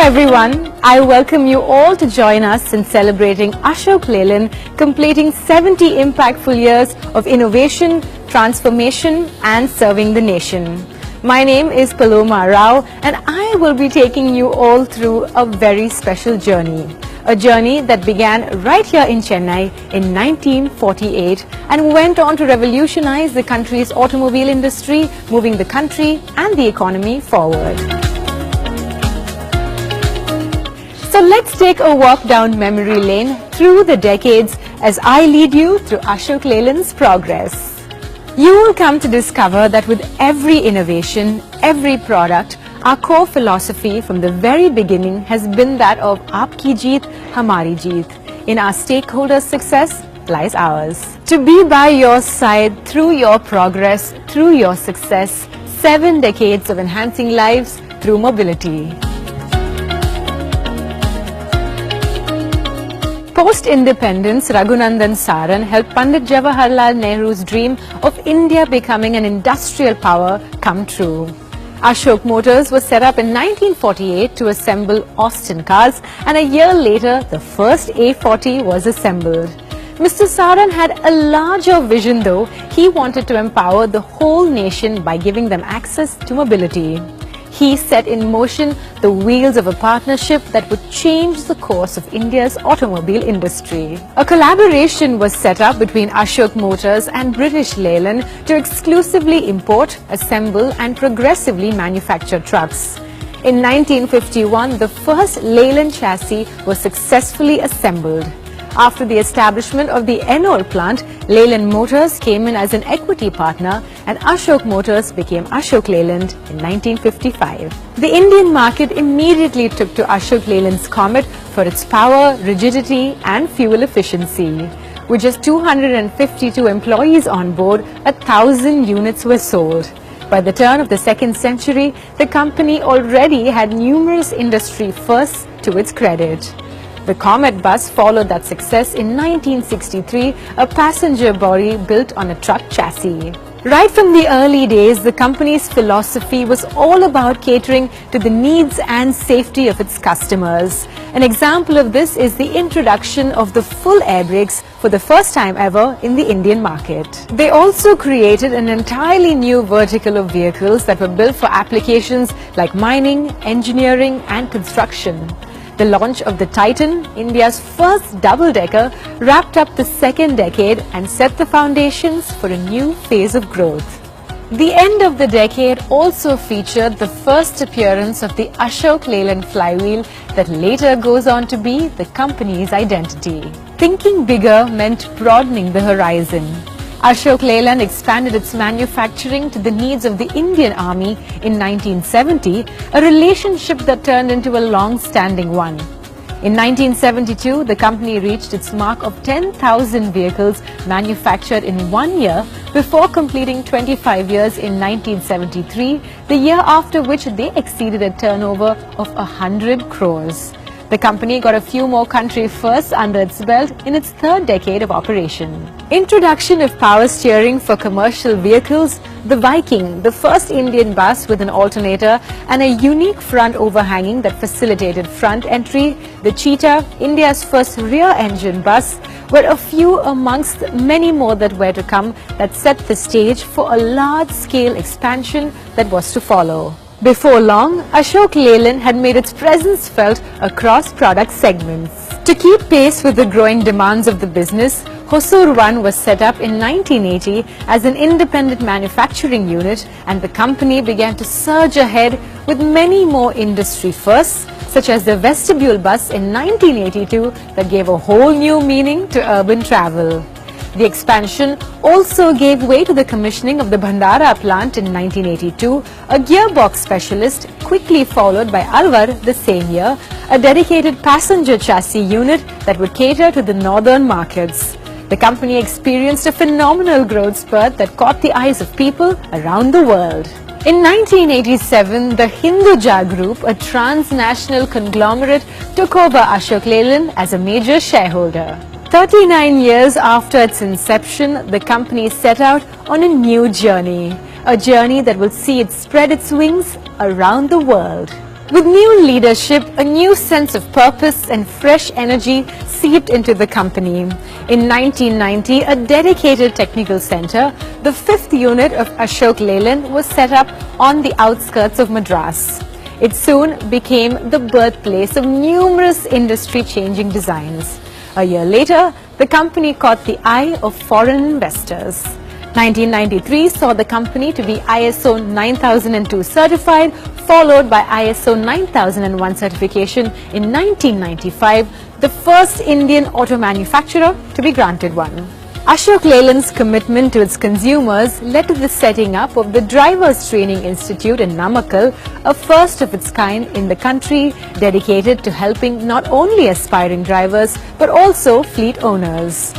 everyone, I welcome you all to join us in celebrating Ashok Leyland completing 70 impactful years of innovation, transformation and serving the nation. My name is Paloma Rao and I will be taking you all through a very special journey. A journey that began right here in Chennai in 1948 and went on to revolutionize the country's automobile industry, moving the country and the economy forward. So let's take a walk down memory lane through the decades as I lead you through Ashok Leyland's progress. You will come to discover that with every innovation, every product, our core philosophy from the very beginning has been that of Aapki Jeet, Hamari Jeet. In our stakeholders' success lies ours. To be by your side through your progress, through your success, 7 decades of enhancing lives through mobility. Post-independence, Raghunandan Saran helped Pandit Jawaharlal Nehru's dream of India becoming an industrial power come true. Ashok Motors was set up in 1948 to assemble Austin cars, and a year later the first A40 was assembled. Mr. Saran had a larger vision though. He wanted to empower the whole nation by giving them access to mobility. He set in motion the wheels of a partnership that would change the course of India's automobile industry. A collaboration was set up between Ashok Motors and British Leyland to exclusively import, assemble and progressively manufacture trucks. In 1951, the first Leyland chassis was successfully assembled. After the establishment of the Ennore plant, Leyland Motors came in as an equity partner and Ashok Motors became Ashok Leyland in 1955. The Indian market immediately took to Ashok Leyland's Comet for its power, rigidity and fuel efficiency. With just 252 employees on board, 1,000 units were sold. By the turn of the second century, the company already had numerous industry firsts to its credit. The Comet bus followed that success in 1963, a passenger body built on a truck chassis. Right from the early days, the company's philosophy was all about catering to the needs and safety of its customers. An example of this is the introduction of the full air brakes for the first time ever in the Indian market. They also created an entirely new vertical of vehicles that were built for applications like mining, engineering and construction. The launch of the Titan, India's first double-decker, wrapped up the second decade and set the foundations for a new phase of growth. The end of the decade also featured the first appearance of the Ashok Leyland flywheel that later goes on to be the company's identity. Thinking bigger meant broadening the horizon. Ashok Leyland expanded its manufacturing to the needs of the Indian Army in 1970, a relationship that turned into a long-standing one. In 1972, the company reached its mark of 10,000 vehicles manufactured in 1 year before completing 25 years in 1973, the year after which they exceeded a turnover of 100 crores. The company got a few more country firsts under its belt in its third decade of operation. Introduction of power steering for commercial vehicles, the Viking, the first Indian bus with an alternator and a unique front overhanging that facilitated front entry, the Cheetah, India's first rear-engine bus, were a few amongst many more that were to come that set the stage for a large-scale expansion that was to follow. Before long, Ashok Leyland had made its presence felt across product segments. To keep pace with the growing demands of the business, Hosur 1 was set up in 1980 as an independent manufacturing unit, and the company began to surge ahead with many more industry firsts, such as the vestibule bus in 1982 that gave a whole new meaning to urban travel. The expansion also gave way to the commissioning of the Bhandara plant in 1982, a gearbox specialist, quickly followed by Alwar the same year, a dedicated passenger chassis unit that would cater to the northern markets. The company experienced a phenomenal growth spurt that caught the eyes of people around the world. In 1987, the Hinduja Group, a transnational conglomerate, took over Ashok Leyland as a major shareholder. 39 years after its inception, the company set out on a new journey, a journey that will see it spread its wings around the world. With new leadership, a new sense of purpose and fresh energy seeped into the company. In 1990, a dedicated technical center, the 5th unit of Ashok Leyland, was set up on the outskirts of Madras. It soon became the birthplace of numerous industry-changing designs. A year later, the company caught the eye of foreign investors. 1993 saw the company to be ISO 9002 certified, followed by ISO 9001 certification in 1995, the first Indian auto manufacturer to be granted one. Ashok Leyland's commitment to its consumers led to the setting up of the Drivers Training Institute in Namakkal, a first of its kind in the country, dedicated to helping not only aspiring drivers but also fleet owners.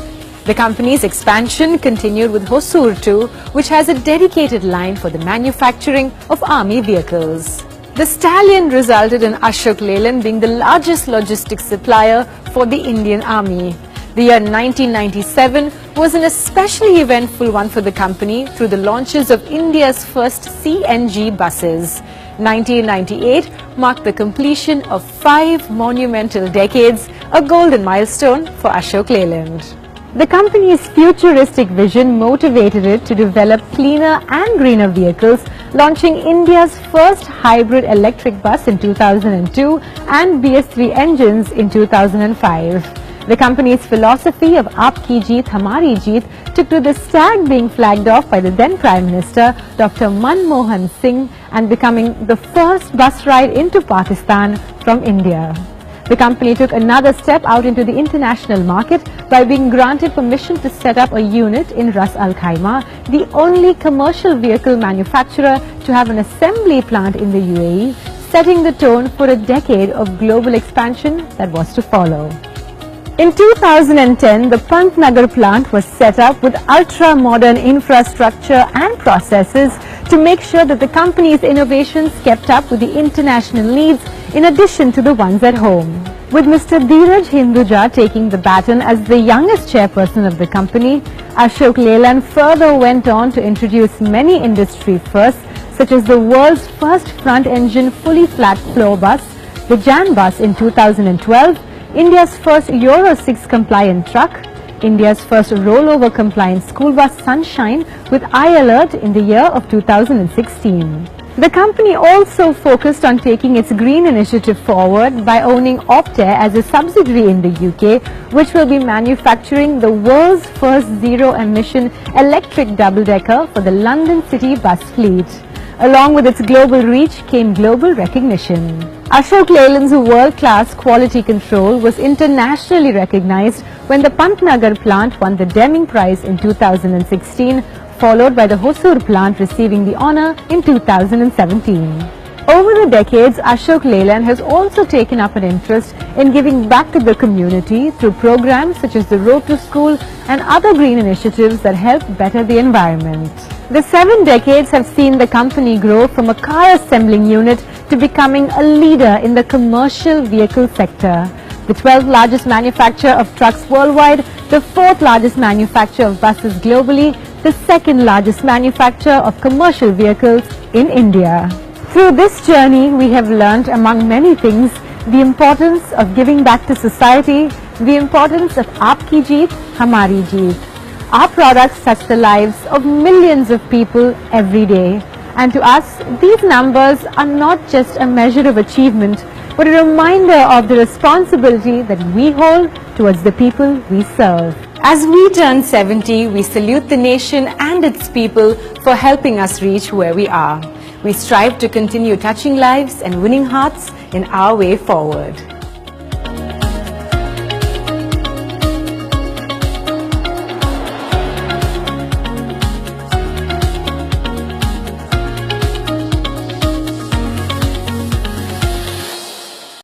The company's expansion continued with Hosur too, which has a dedicated line for the manufacturing of army vehicles. The stallion resulted in Ashok Leyland being the largest logistics supplier for the Indian Army. The year 1997 was an especially eventful one for the company through the launches of India's first CNG buses. 1998 marked the completion of 5 monumental decades, a golden milestone for Ashok Leyland. The company's futuristic vision motivated it to develop cleaner and greener vehicles, launching India's first hybrid electric bus in 2002 and BS3 engines in 2005. The company's philosophy of Aapki Jeet, Hamari Jeet took to the stag being flagged off by the then Prime Minister Dr. Manmohan Singh and becoming the first bus ride into Pakistan from India. The company took another step out into the international market by being granted permission to set up a unit in Ras Al Khaimah, the only commercial vehicle manufacturer to have an assembly plant in the UAE, setting the tone for a decade of global expansion that was to follow. In 2010, the Pantnagar plant was set up with ultra-modern infrastructure and processes to make sure that the company's innovations kept up with the international needs in addition to the ones at home. With Mr. Dheeraj Hinduja taking the baton as the youngest chairperson of the company, Ashok Leyland further went on to introduce many industry firsts such as the world's first front-engine fully flat floor bus, the Jan bus in 2012, India's first Euro 6 compliant truck, India's first rollover compliant school bus Sunshine with iAlert in the year of 2016. The company also focused on taking its green initiative forward by owning Optare as a subsidiary in the UK, which will be manufacturing the world's first zero-emission electric double-decker for the London City bus fleet. Along with its global reach came global recognition. Ashok Leyland's world-class quality control was internationally recognized when the Pantnagar plant won the Deming Prize in 2016, followed by the Hosur plant receiving the honor in 2017. Over the decades, Ashok Leyland has also taken up an interest in giving back to the community through programs such as the Road to School and other green initiatives that help better the environment. The 7 decades have seen the company grow from a car assembling unit to becoming a leader in the commercial vehicle sector. The 12th largest manufacturer of trucks worldwide, the 4th largest manufacturer of buses globally, the 2nd largest manufacturer of commercial vehicles in India. Through this journey, we have learnt, among many things, the importance of giving back to society, the importance of Aapki Jeet, Hamari Jeet. Our products touch the lives of millions of people every day. And to us, these numbers are not just a measure of achievement, but a reminder of the responsibility that we hold towards the people we serve. As we turn 70, we salute the nation and its people for helping us reach where we are. We strive to continue touching lives and winning hearts in our way forward.